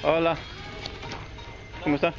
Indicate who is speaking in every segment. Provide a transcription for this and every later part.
Speaker 1: Hola. ¿Cómo está?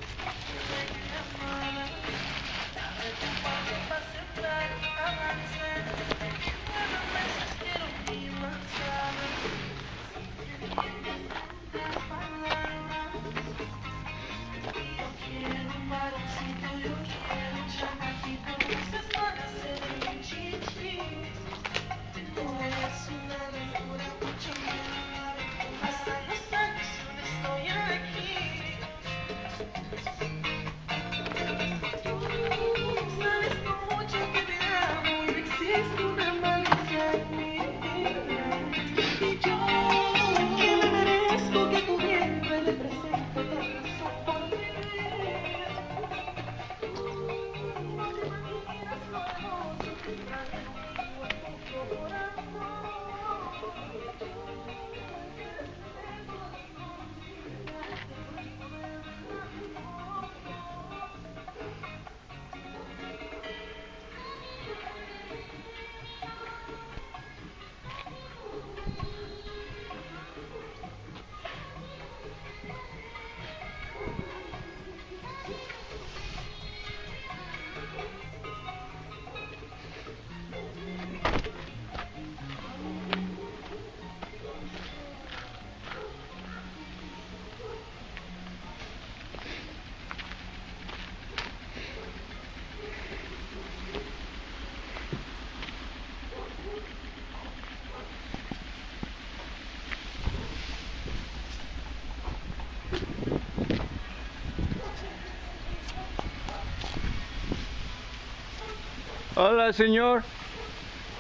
Speaker 1: Hola, señor.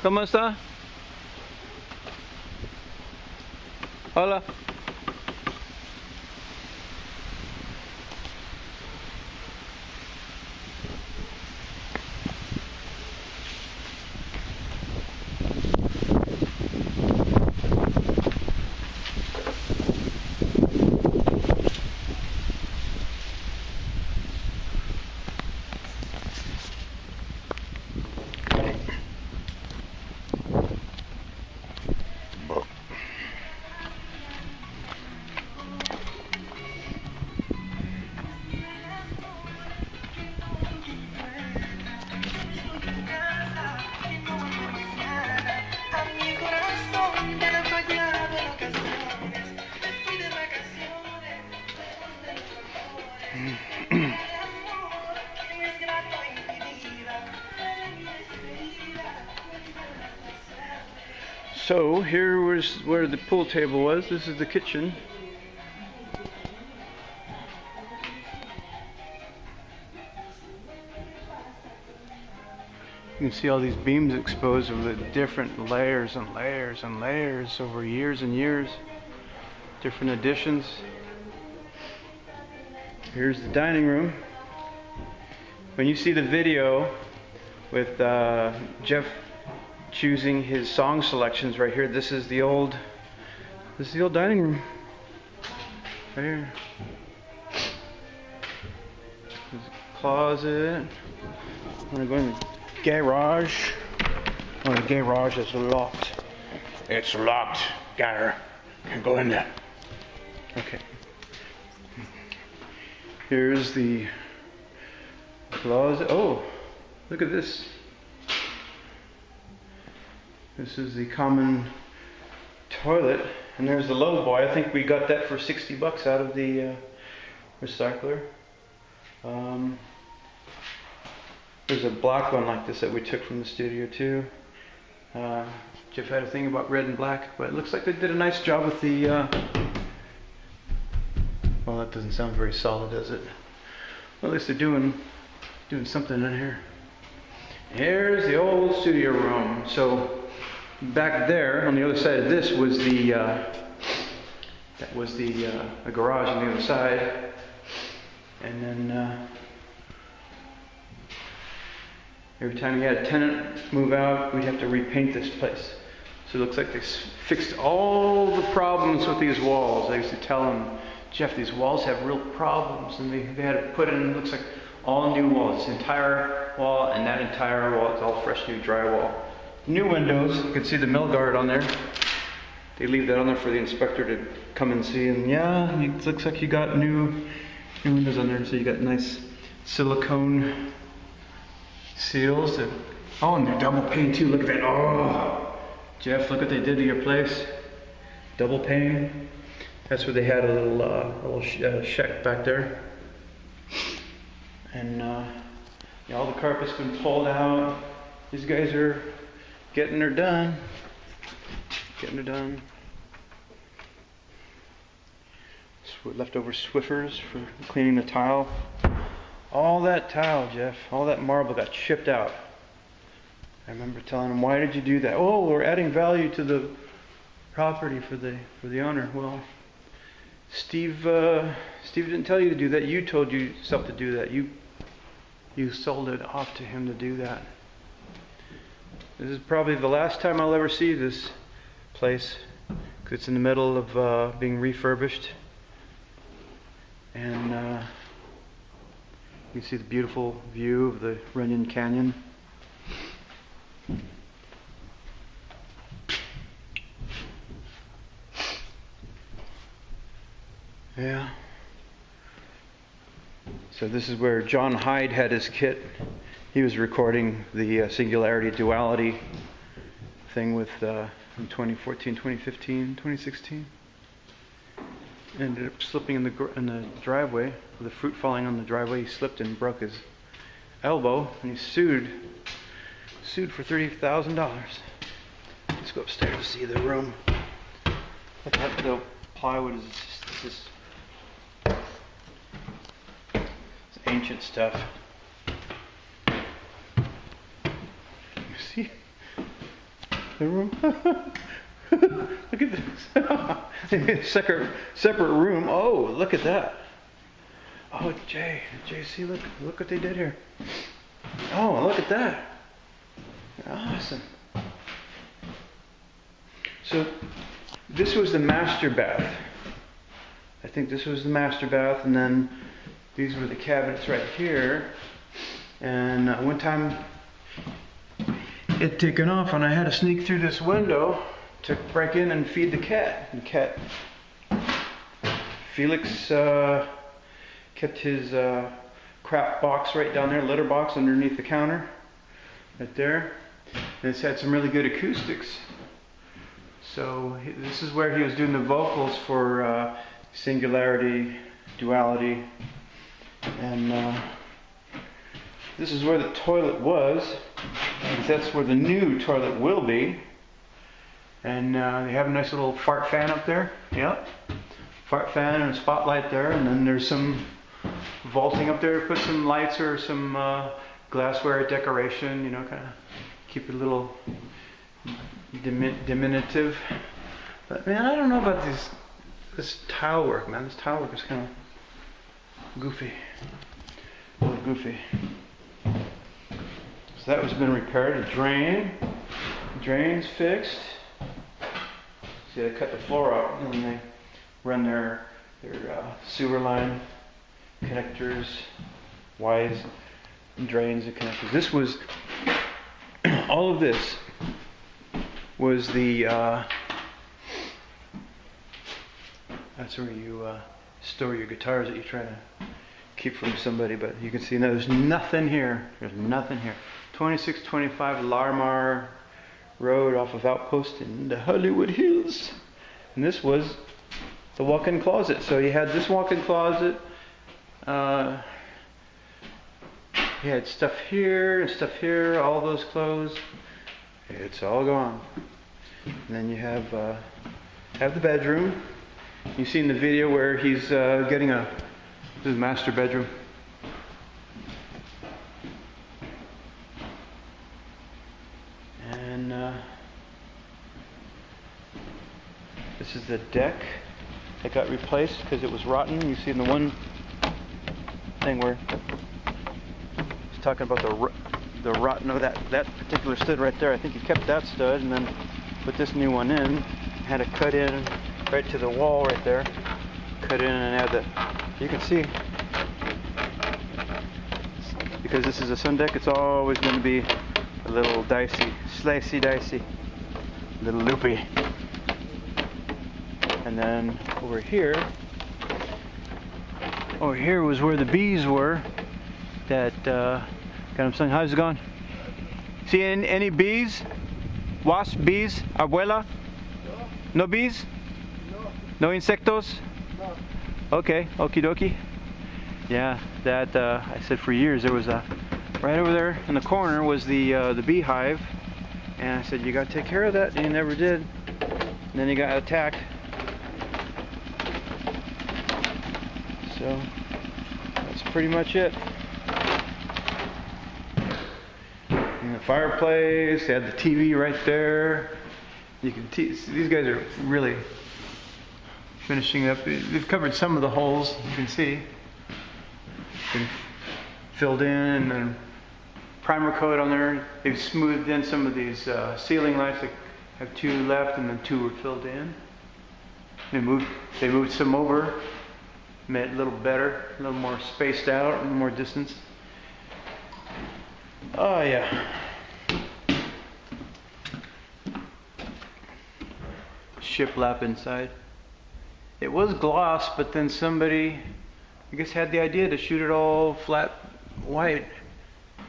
Speaker 1: ¿Cómo está? Hola. So here was where the pool table was. This is the kitchen. You can see all these beams exposed with the different layers and layers and layers over years and years. Different additions. Here's the dining room. When you see the video with Jeff choosing his song selections right here, this is the old dining room. Right here. There's a closet. I'm gonna go in the garage. Oh, the garage is locked. It's locked. Got can't go in there. Okay. Here's the closet. Oh, look at this. This is the common toilet, and there's the low boy. I think we got that for $60 out of the recycler. There's a black one like this that we took from the studio too. Jeff had a thing about red and black, but it looks like they did a nice job with the well, that doesn't sound very solid, does it? Well, at least they're doing something in here. Here's the old studio room. So back there on the other side of this was the a garage on the other side, and then every time you had a tenant move out, we'd have to repaint this place. So it looks like they fixed all the problems with these walls. I used to tell them, Jeff, these walls have real problems, and they had to put in, it looks like all new walls. This entire wall and that entire wall, it's all fresh new drywall. New windows, you can see the mill guard on there. they leave that on there for the inspector to come and see. And yeah, it looks like you got new windows on there, so you got nice silicone seals. Oh, and they're double pane too. Look at that. Oh, Jeff, look what they did to your place. Double pane. That's where they had a little shack back there. And yeah, all the carpet's been pulled out. These guys are getting her done. Leftover Swiffers for cleaning the tile. All that tile, Jeff, all that marble got shipped out. I remember telling him, "Why did you do that?" "Oh, we're adding value to the property for the owner." Well, Steve didn't tell you to do that. You told yourself to do that. You sold it off to him to do that. This is probably the last time I'll ever see this place, because it's in the middle of being refurbished. And you can see the beautiful view of the Runyon Canyon. Yeah. So this is where John Hyde had his kit. He was recording the singularity duality thing with in 2014, 2015, 2016. Ended up slipping in the driveway, with the fruit falling on the driveway. He slipped and broke his elbow, and he sued for $30,000. Let's go upstairs to see the room. Look at the plywood. This ancient stuff. You see the room? Look at this. Separate room. Oh, look at that. Oh, JC, look what they did here. Oh, look at that. Awesome. So this was the master bath. I think this was the master bath, and then these were the cabinets right here. And one time it had taken off, and I had to sneak through this window to break in and feed the cat. And Felix kept his crap box right down there, litter box underneath the counter, right there. And it's had some really good acoustics. So this is where he was doing the vocals for singularity, duality, and this is where the toilet was. That's where the new toilet will be. And they have a nice little fart fan up there. Yep. Fart fan and a spotlight there. And then there's some vaulting up there to put some lights or some glassware decoration, you know, kind of keep it a little diminutive. But man, I don't know about this tile work, man. This tile work is kind of goofy. A little goofy. So that was been repaired. The drain's fixed. See, they cut the floor out and they run their sewer line connectors, Y's, and drains and connectors. This was all of this was the that's where you store your guitars that you try to keep from somebody. But you can see now there's nothing here. There's nothing here. 2625 Larmar Rd off of Outpost in the Hollywood Hills. And this was the walk-in closet. So you had this walk-in closet. You had stuff here and stuff here, all those clothes. It's all gone. And then you have the bedroom. You see in the video where he's getting his master bedroom. And this is the deck that got replaced because it was rotten. You see in the one thing where he's talking about the rotten of that particular stud right there. I think he kept that stud and then put this new one in. Had it cut in right to the wall right there. Cut in and add that. You can see, because this is a sun deck, it's always going to be a little dicey, slicey dicey, a little loopy. And then over here was where the bees were. That got them saying, how's it going? See any bees? Wasp, bees? Abuela? No bees? No insectos?
Speaker 2: No.
Speaker 1: Okay, okie dokie. Yeah, that I said for years there was a right over there in the corner was the beehive, and I said you got to take care of that, and you never did. And then he got attacked. So that's pretty much it. And the fireplace, they had the TV right there. You can see these guys are really finishing up. They've covered some of the holes, you can see. Been filled in, and then primer coat on there. They've smoothed in some of these ceiling lights. They have 2 left, and then 2 were filled in. They moved some over, made it a little better, a little more spaced out, a little more distance. Oh yeah. Shiplap inside. It was gloss, but then somebody, I guess, had the idea to shoot it all flat white.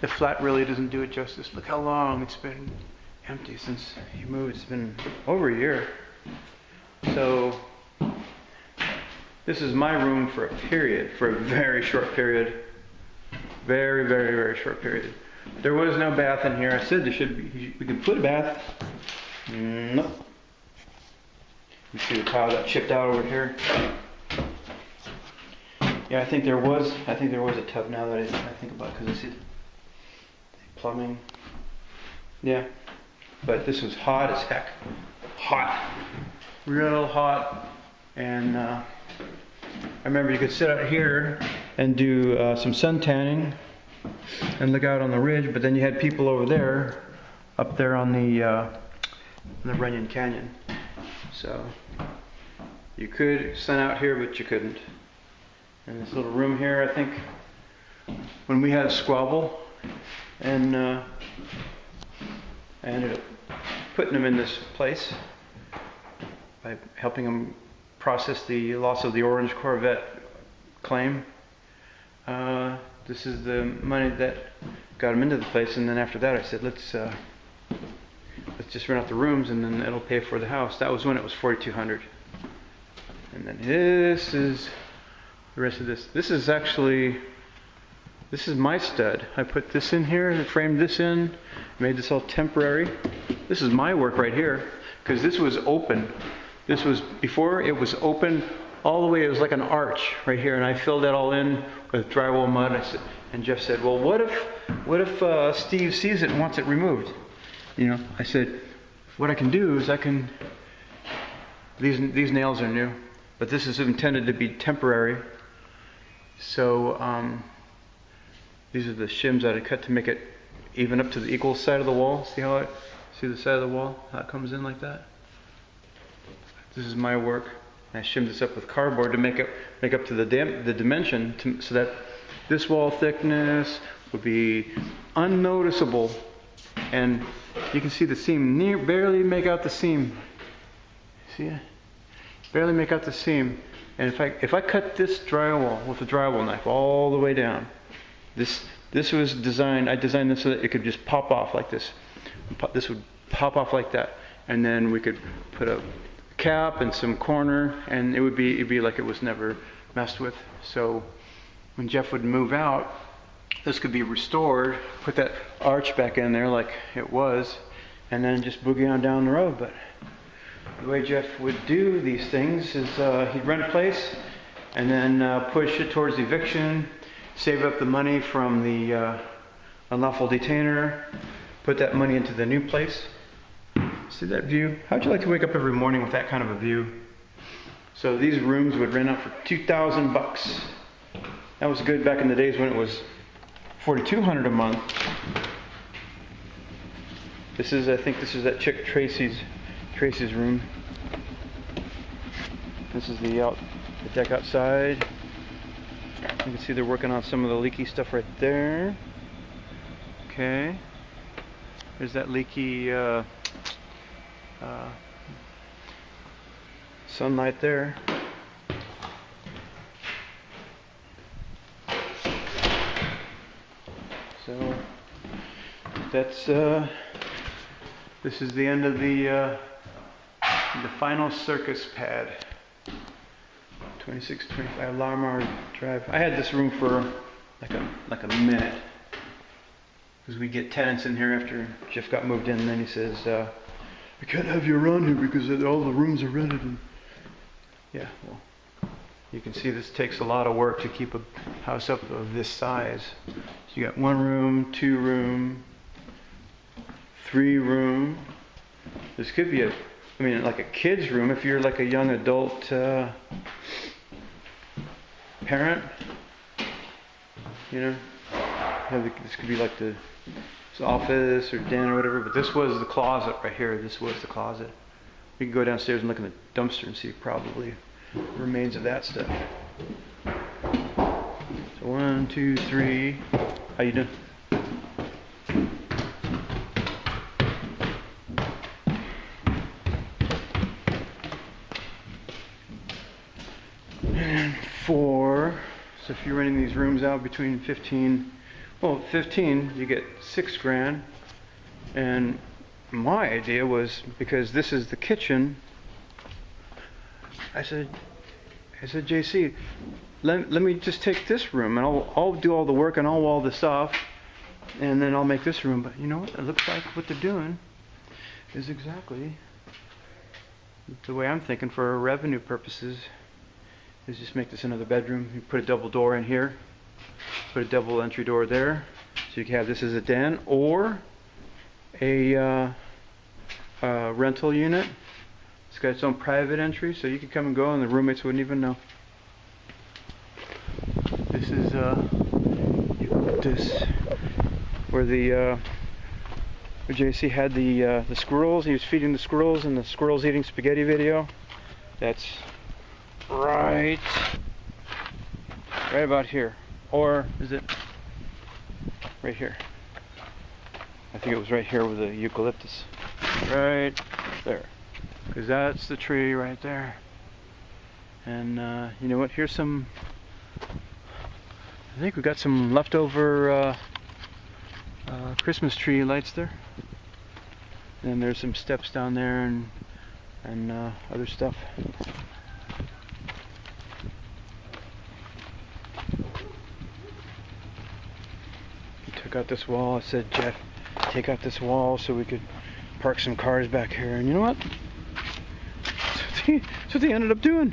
Speaker 1: The flat really doesn't do it justice. Look how long it's been empty since he moved. It's been over a year. So this is my room for a period, for a very short period. Very, very, very short period. There was no bath in here. I said there should be. We could put a bath. Nope. You see the tile got chipped out over here. Yeah, I think there was a tub now that I think about it, because I see the plumbing. Yeah, but this was hot as heck. Hot, real hot, and I remember you could sit out here and do some sun tanning and look out on the ridge, but then you had people over there, up there on the Runyon Canyon. So you could sun out here, but you couldn't. And this little room here, I think, when we had a squabble, and I ended up putting him in this place by helping him process the loss of the orange Corvette claim. This is the money that got him into the place, and then after that I said, let's just rent out the rooms, and then it'll pay for the house. That was when it was $4,200. And then this is the rest of this. This is my stud. I put this in here, I framed this in, made this all temporary. This is my work right here, because this was open. This was, before it was open all the way, it was like an arch right here, and I filled that all in with drywall mud. And Jeff said, well, what if Steve sees it and wants it removed? You know, I said, what I can do is these nails are new, but this is intended to be temporary. So these are the shims that I cut to make it even up to the equal side of the wall. See the side of the wall, how it comes in like that? This is my work. I shimmed this up with cardboard to make up to the dimension, so that this wall thickness would be unnoticeable, and you can see the seam, barely make out the seam. See it? Barely make out the seam. And if I cut this drywall with a drywall knife all the way down, this was designed. I designed this so that it could just pop off like this. This would pop off like that, and then we could put a cap and some corner, and it'd be like it was never messed with. So when Jeff would move out, this could be restored, put that arch back in there like it was, and then just boogie on down the road. But the way Jeff would do these things is he'd rent a place and then push it towards eviction, save up the money from the unlawful detainer, put that money into the new place. See that view? How'd you like to wake up every morning with that kind of a view? So these rooms would rent out for $2,000. That was good back in the days when it was $4,200 a month. I think this is that chick Tracy's room. This is the deck outside. You can see they're working on some of the leaky stuff right there. Okay. There's that leaky Sunlight there. So that's this is the end of the final circus pad. 2625 Larmar Drive. I had this room for like a minute because we get tenants in here after Jeff got moved in, and then he says, "I can't have you around here because all the rooms are rented." And yeah, well, you can see this takes a lot of work to keep a house up of this size. So you got 1 room, 2 room, 3 room. This could be like a kid's room if you're like a young adult parent. You know, this could be like the office or den or whatever. But this was the closet right here. This was the closet. We can go downstairs and look in the dumpster and see probably remains of that stuff. So 1, 2, 3. How you doing? And 4. So if you're renting these rooms out between 15, you get $6,000. And my idea was, because this is the kitchen, I said, JC, let me just take this room and I'll do all the work and I'll wall this off, and then I'll make this room. But you know what? It looks like what they're doing is exactly the way I'm thinking for revenue purposes. Is just make this another bedroom. You put a double door in here, put a double entry door there, so you can have this as a den or a rental unit. It's got its own private entry, so you can come and go and the roommates wouldn't even know. This is where JC had the squirrels. He was feeding the squirrels in the squirrels eating spaghetti video. That's right about here, or is it right here? I think it was right here with the eucalyptus, right there, because that's the tree right there. And you know what? Here's some. I think we got some leftover Christmas tree lights there. And there's some steps down there and other stuff. Took out this wall. I said, Jeff, take out this wall so we could park some cars back here. And you know what? That's what they ended up doing.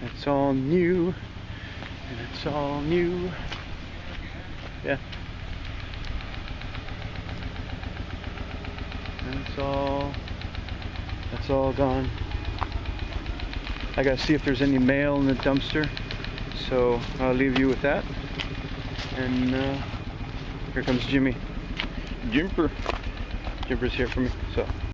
Speaker 1: It's all new, and it's all new. Yeah. And that's all gone. I gotta see if there's any mail in the dumpster, so I'll leave you with that. And here comes Jimmy. Jimper's here for me. So.